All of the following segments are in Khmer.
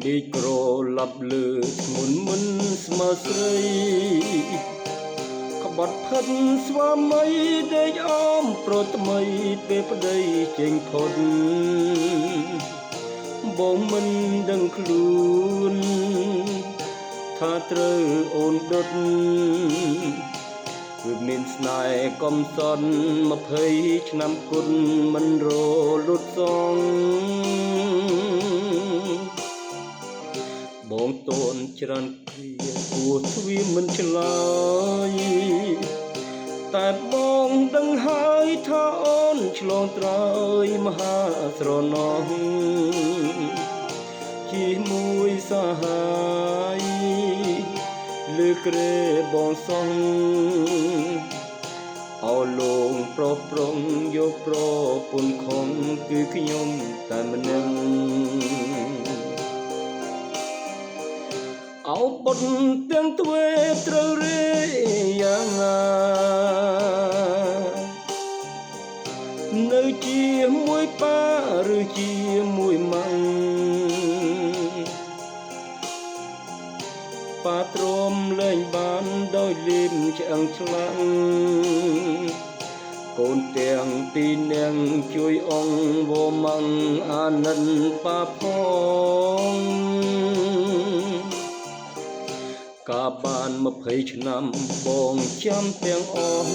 ជីកក្រឡាប់លើមុនមុនស្មើស្រីក្បត់ផិនស្វាមីដេកអមប្រថ្មីពេលប្តីចេញផុតបងមិនដឹងខ្លួនថាត្រូវអូនដុតគឺមានស្នេហ៍កំសត់20ឆ្នាំគុណមិនរលត់សងបងតូនច្រើនគ្រាគួរទ្វាមិនឆ្លើយតែបងដឹងហើយថាអូនឆ្លងត្រើយមហាស្រណោះជាមួយសាហាយលើក្រែបងសងអោលងប្រប្រងយកប្រពន្ធខំគឺខ្ញុំតែម្នាក់អោបុតទាំងទ្វេត្រូវរេយ៉ាងណានៅជាមួយប៉ាឬជាមួយម៉ាំងប៉ាទ្រាំលែងបានដោយលៀមឆ្អឹងឆ្លាំងកូនទាំងពីរនាក់ជួយអងវម៉ាំងអាណិនប៉ាផងកាលបាន20ឆ្នាំបងចាំទាំងអស់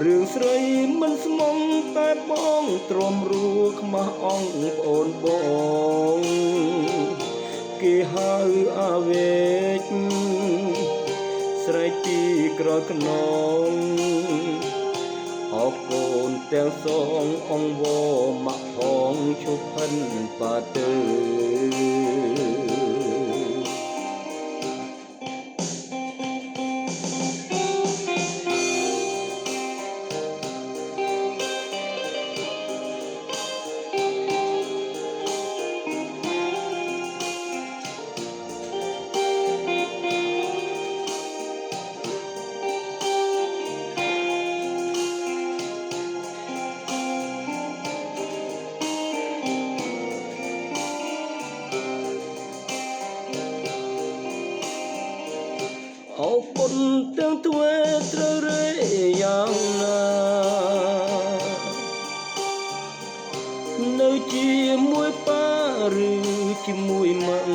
រឿងស្រីមិនស្មងតែបងទ្រាំរួខ្មាស់អងប្អូនបងគេហៅអាវេកស្រែកទីក្រោយខ្នងអរកូនទាំងសងអងវម៉ាក់ផងឈប់ផិនបាទៅអោបុតទាំងទ្វេត្រូវរេយ៉ាងណានៅជាមួយប៉ាឬជាមួយម៉ាក់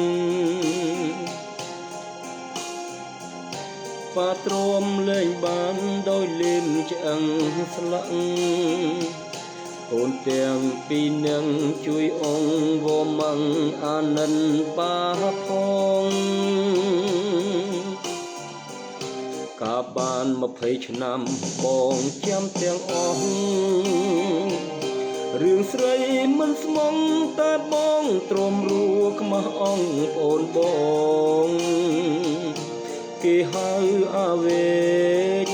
ប៉ាទ្រាំលែងបានដោយលៀមឆ្អឹងស្លាក់កូនទាំងពីរនាក់ជួយអងវម៉ាំងអាណិនប៉ាផងកាលបាន20ឆ្នាំបងចាំទាំងអស់រឿងស្រីមិនស្មងតែបងទ្រាំរួខ្មាស់អងប្អូនបងគេហៅអាវេក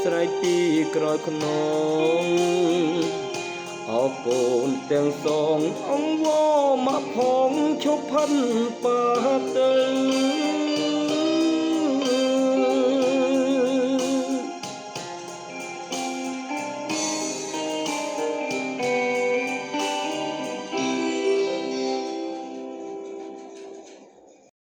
ស្រែកពីក្រោយខ្នងអរកូនទាំងសងអងវម៉ាក់ផងឈប់ផិនបាទៅ